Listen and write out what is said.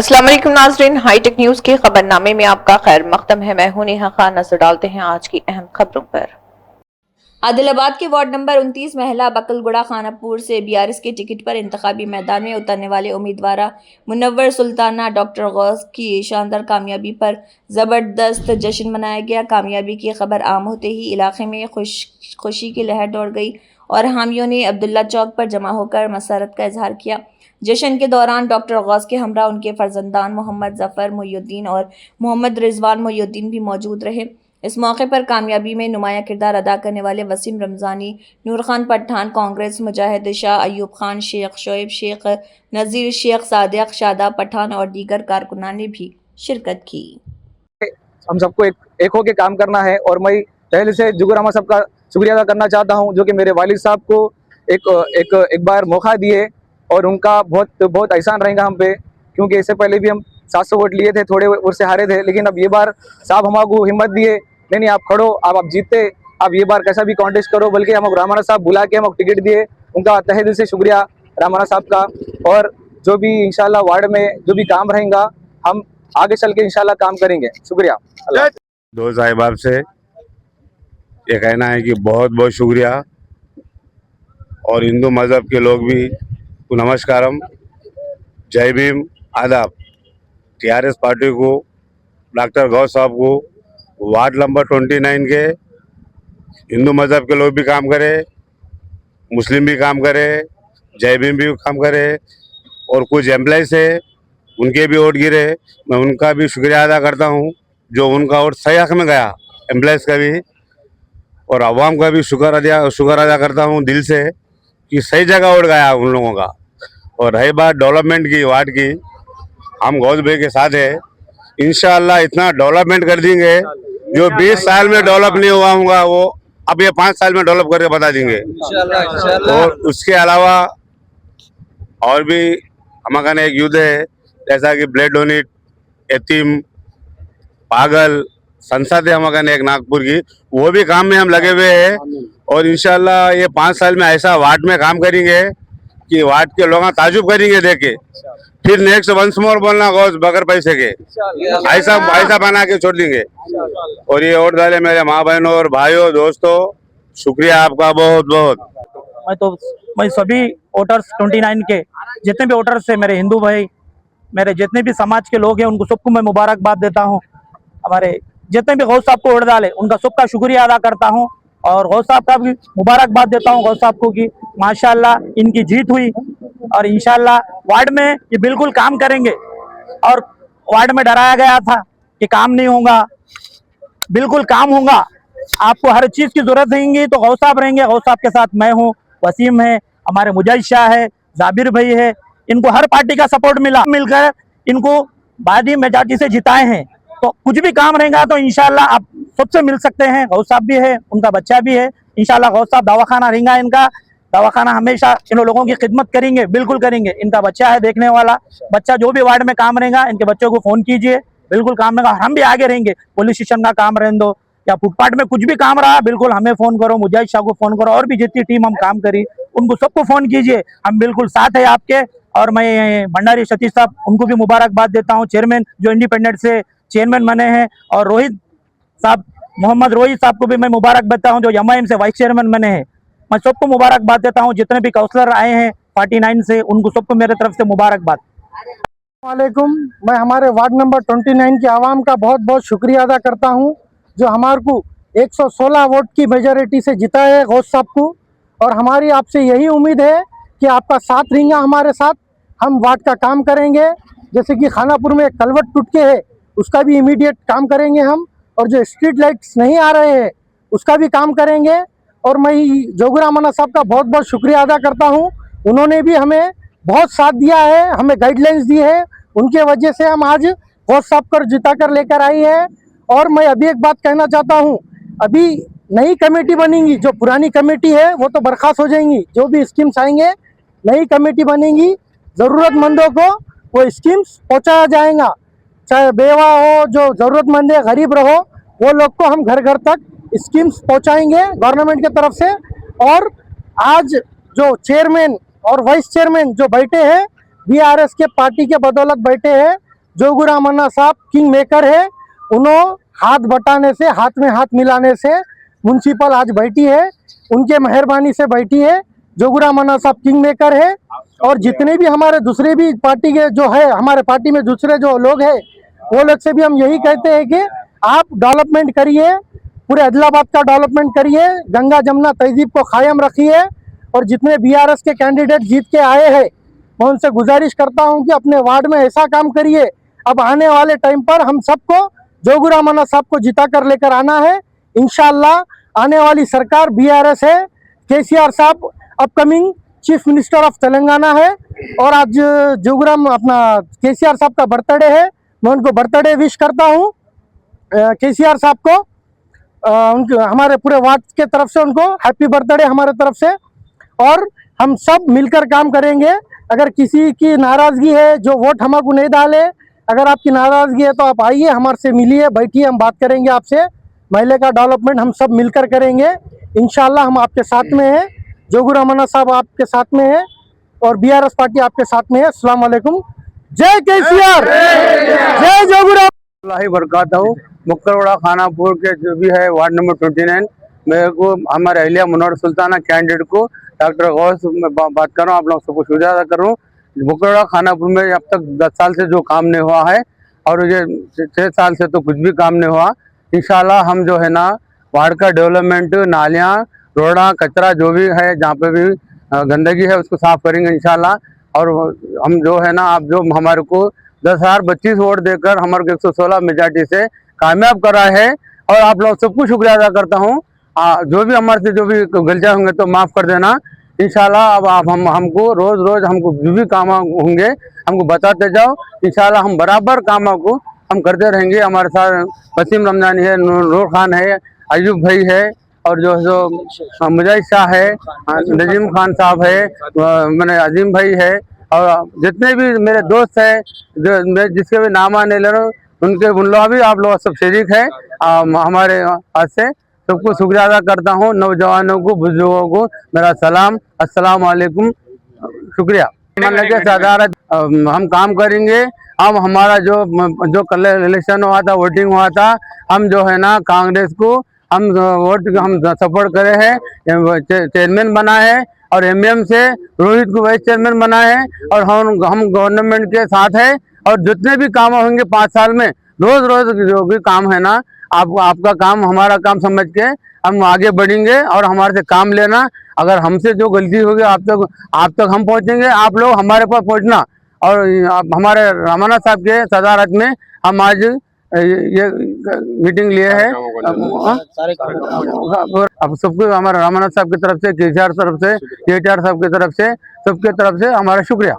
अस्सलाम वालेकुम नाज़रीन, हाईटेक न्यूज के खबरनामे में आपका खैर मकदम है। मैं हूं नेहा खान। नजर डालते हैं आज की अहम खबरों पर। आदिलाबाद के वार्ड नंबर 29 महिला बकलगुड़ा खानापुर से बीआरएस के टिकट पर इंतखाबी मैदान में उतरने वाले उम्मीदवार मुनव्वर सुल्ताना डॉक्टर गौस की शानदार कामयाबी पर ज़बरदस्त जश्न मनाया गया। कामयाबी की खबर आम होते ही इलाके में खुशी की लहर दौड़ गई और हामियों ने अब्दुल्ला चौक पर जमा होकर मसरत का इजहार किया। जश्न के दौरान डॉक्टर गौस के हमरा उनके फर्जंदान मोहम्मद जफ़र मोहिउद्दीन और मोहम्मद रिजवान मोहिउद्दीन भी मौजूद रहे। इस मौके पर कामयाबी में नुमाया किरदार अदा करने वाले वसीम रमज़ानी, नूर खान पठान, कांग्रेस मुजाहिद शाह, अयूब खान शेख, शोएब शेख, नज़ीर शेख, सादिक शादाब पठान और दीगर कारकुनान ने भी शिरकत की। हम सबको एक होके काम करना है और मैं पहले से जुगुरामा साहब का शुक्रिया अदा करना चाहता हूं, जो कि मेरे वालिद साहब को एक बार मौका दिए और उनका बहुत एहसान रहेगा हम पे, क्योंकि इससे पहले भी हम 700 वोट लिए थे, थोड़े वोट से हारे थे, लेकिन अब ये बार साहब हमको हिम्मत दिए, नहीं आप खड़ो, आप जीते, आप ये बार कैसा भी कॉन्टेस्ट करो, बल्कि हम रामाना साहब बुला के हमको टिकट दिए, उनका तहे दिल से शुक्रिया रामाना साहब का। और जो भी इंशाल्लाह वार्ड में जो भी काम रहेगा हम आगे चल के इंशाल्लाह काम करेंगे। शुक्रिया। दो साहिबाब से ये कहना है कि बहुत बहुत शुक्रिया, और हिंदू मज़हब के लोग भी नमस्कारम, जय भीम, आदाब। टीआरएस पार्टी को, डॉक्टर गौस साहब को, वार्ड नंबर 29 के हिंदू मज़हब के लोग भी काम करे, मुस्लिम भी काम करे, जय भीम भी काम करे, और कुछ एम्प्लॉइज है उनके भी वोट गिरे, मैं उनका भी शुक्रिया अदा करता हूं, जो उनका वोट सही हक में गया, एम्प्लॉइज का भी, और अवाम का भी शुक्र अदा करता हूं दिल से कि सही जगह वोट गया उन लोगों का। और रही बात डेवलपमेंट की, वार्ड की, हम गौस भाई के साथ है, इंशाअल्लाह इतना डेवलपमेंट कर देंगे जो 20 साल में डेवलप नहीं हुआ होगा वो अब ये 5 साल में डेवलप करके बता देंगे। और उसके अलावा और भी हमारा एक युद्ध है, जैसा कि ब्लड डोनेट, यतीम, पागल संसद है हमारा एक नागपुर की, वो भी काम में हम लगे हुए हैं। और इंशाल्लाह ये 5 साल में ऐसा वार्ड में काम करेंगे कि वार्ड के लोग ताजुब करेंगे देख के, फिर नेक्स्ट वंस मोर बोलना गौस बगैर पैसे के, ऐसा बना के छोड़ देंगे। और ये वोट डाले मेरे माँ बहनों और भाइयों दोस्तों, शुक्रिया आपका बहुत बहुत। मैं सभी वोटर्स 29 के जितने भी वोटर्स है, मेरे हिंदू भाई, मेरे जितने भी समाज के लोग हैं, उनको सबको मैं मुबारकबाद देता हूं। हमारे जितने भी गौस साहब को वोट डाले उनका सबका शुक्रिया अदा करता हूं, और गौस साहब का भी मुबारकबाद देता हूं गौस साहब को कि माशाल्लाह इनकी जीत हुई, और इंशाल्लाह वार्ड में ये बिल्कुल काम करेंगे। और वार्ड में डराया गया था कि काम नहीं होगा, बिल्कुल काम होगा। आपको हर चीज की जरूरत रहेंगी तो गौस साहब रहेंगे, गौस साहब के साथ मैं हूँ, वसीम है, हमारे मुजाहिद शाह है, जाबिर भाई है, इनको हर पार्टी का सपोर्ट मिलकर इनको भारी मेजॉरिटी से जिताए हैं। तो कुछ भी काम रहेगा तो इंशाल्लाह आप सबसे मिल सकते हैं। गौस साहब भी है, उनका बच्चा भी है, इंशाल्लाह गौस साहब दवाखाना रहेगा, इनका दवाखाना हमेशा इन लोगों की खिदमत करेंगे, बिल्कुल करेंगे। इनका बच्चा है देखने वाला, बच्चा जो भी वार्ड में काम रहेगा इनके बच्चों को फोन कीजिए, बिल्कुल काम रहेगा। हम भी आगे रहेंगे, पुलिस स्टेशन का काम रहने दो या फुटपाथ में कुछ भी काम रहा, बिल्कुल हमें फोन करो, मुजाहिद शाह को फोन करो, और भी जितनी टीम हम काम करी उनको सबको फोन कीजिए, हम बिल्कुल साथ है आपके। और मैं भंडारी सतीश साहब उनको भी मुबारकबाद देता हूँ, चेयरमैन जो इंडिपेंडेंट से चेयरमैन बने हैं, और रोहित साहब, मोहम्मद रोहित साहब को भी मैं मुबारक देता हूँ जो एमआईएम से वाइस चेयरमैन बने हैं। मैं सबको मुबारकबाद देता हूँ, जितने भी काउंसलर आए हैं 49 से, उनको सबको मेरे तरफ से मुबारकबाद। वालेकुम, मैं हमारे वार्ड नंबर 29 के आवाम का बहुत बहुत शुक्रिया अदा करता हूं, जो हमारे को 116 वोट की मेजॉरिटी से जिता है गौस साहब को। और हमारी आपसे यही उम्मीद है कि आपका साथ रहेगा हमारे साथ, हम वार्ड का काम करेंगे। जैसे कि खानापुर में कलवट टूट के है, उसका भी इमीडिएट काम करेंगे हम, और जो स्ट्रीट लाइट्स नहीं आ रहे हैं उसका भी काम करेंगे। और मैं जोगुरामाना साहब का बहुत बहुत शुक्रिया अदा करता हूं, उन्होंने भी हमें बहुत साथ दिया है, हमें गाइडलाइंस दी है, उनके वजह से हम आज गौस साहब को जिता कर लेकर आई है। और मैं अभी एक बात कहना चाहता हूं, अभी नई कमेटी बनेगी, जो पुरानी कमेटी है वो तो बर्खास्त हो जाएंगी, जो भी स्कीम्स आएंगे नई कमेटी बनेगी, ज़रूरतमंदों को वो स्कीम्स पहुँचाया जाएगा, चाहे बेवा हो, जो ज़रूरतमंद है, गरीब रहो, वो लोग को हम घर घर तक स्कीम्स पहुंचाएंगे गवर्नमेंट की तरफ से। और आज जो चेयरमैन और वाइस चेयरमैन जो बैठे हैं बीआरएस के पार्टी के बदौलत बैठे हैं, जोगू रामन्ना साहब किंग मेकर है। उन्होंने हाथ बटाने से, हाथ में हाथ मिलाने से म्यूनसिपल आज बैठी है, उनके मेहरबानी से बैठी है। जोगू रामन्ना साहब किंग मेकर है। और जितने भी हमारे दूसरे भी पार्टी के जो है, हमारे पार्टी में दूसरे जो लोग हैं, वो लोग से भी हम यही कहते हैं कि आप डेवलपमेंट करिए, पूरे आदिलाबाद का डेवलपमेंट करिए, गंगा जमुना तहजीब को कायम रखिए। और जितने बीआरएस के कैंडिडेट जीत के आए हैं, मैं उनसे गुजारिश करता हूं कि अपने वार्ड में ऐसा काम करिए। अब आने वाले टाइम पर हम सबको जोगू रामन्ना साहब को जिता कर लेकर आना है। इंशाल्लाह आने वाली सरकार बीआरएस है। केसीआर साहब upcoming chief minister of Telangana है। और आज जोगूराम अपना केसीआर साहब का बर्थडे है, मैं उनको बर्थडे विश करता हूँ केसीआर साहब को। उनके हमारे पूरे वार्ड के तरफ से उनको हैप्पी बर्थडे हमारे तरफ से। और हम सब मिलकर काम करेंगे। अगर किसी की नाराजगी है, जो वोट हमको नहीं डाले, अगर आपकी नाराजगी है तो आप आइए, हमारे से मिलिए, बैठिए, हम बात करेंगे आपसे। महिला का डेवलपमेंट हम सब मिलकर करेंगे इंशाल्लाह। हम आपके साथ में हैं, जोगू रामन्ना साहब आपके साथ में है और बीआरएस पार्टी आपके साथ में है। अस्सलाम वालेकुम, जय केसीआर, जय जोगू राम बरकातहू। मुक्करवाड़ा खानापुर के जो भी है वार्ड नंबर 29, मेरे को हमारे अहलिया मुनव्वर सुल्ताना कैंडिडेट को डॉक्टर गौस में बात कर रहा हूँ, आप लोग सबको शुक्रिया अदा कर रहा हूँ। मुक्करवाड़ा खानापुर में अब तक 10 साल से जो काम नहीं हुआ है और ये 6 साल से तो कुछ भी काम नहीं हुआ। इंशाल्लाह हम जो है ना वार्ड का डेवलपमेंट, नालियाँ, रोड़ा, कचरा जो भी है, जहाँ पे भी गंदगी है उसको साफ करेंगे इंशाल्लाह। और हम जो है ना, आप जो हमारे को 10,022 वोट देकर हमारे को 116 मेजॉरिटी से कामयाब करा है और आप लोग सबको शुक्रिया अदा करता हूँ। जो भी हमारे से जो भी गलतियाँ होंगे तो माफ़ कर देना इंशाल्लाह। अब आप हमको रोज़ हमको जो भी काम होंगे हमको बताते जाओ। इंशाल्लाह हम बराबर कामों को हम करते रहेंगे। हमारे साथ वसीम रमजानी है, नूर खान है, अयूब भाई है और जो मुजाहिद शाह है, नजीम खान साहब है, मैंने अजीम भाई है और जितने भी मेरे दोस्त हैं, जो मैं जिसके भी नाम आने ले रहा हूँ, उन लोग भी आप लोग सब शरीक है हमारे हाथ से। सबको शुक्रिया अदा करता हूँ। नौजवानों को, बुजुर्गों को मेरा सलाम, अस्सलाम वालेकुम, शुक्रिया। साधारण हम काम करेंगे। हम हमारा जो कल इलेक्शन हुआ था, वोटिंग हुआ था, हम जो है ना कांग्रेस को हम वोट हम सपोर्ट करे हैं, चेयरमैन बना है और एमएम से रोहित को वाइस चेयरमैन बना है और हम गवर्नमेंट के साथ है। और जितने भी काम होंगे 5 साल में, रोज जो भी काम है ना, आपका काम हमारा काम समझ के हम आगे बढ़ेंगे और हमारे से काम लेना। अगर हमसे जो गलती होगी आप तक हम पहुंचेंगे, आप लोग हमारे पास पहुंचना। और हमारे रामन्ना साहब के सदारत में हम आज ये मीटिंग लिए है। अब सबको हमारे रामन्ना साहब की तरफ से, केसीआर तरफ से, केटीआर साहब की तरफ से, सबके तरफ से हमारा शुक्रिया।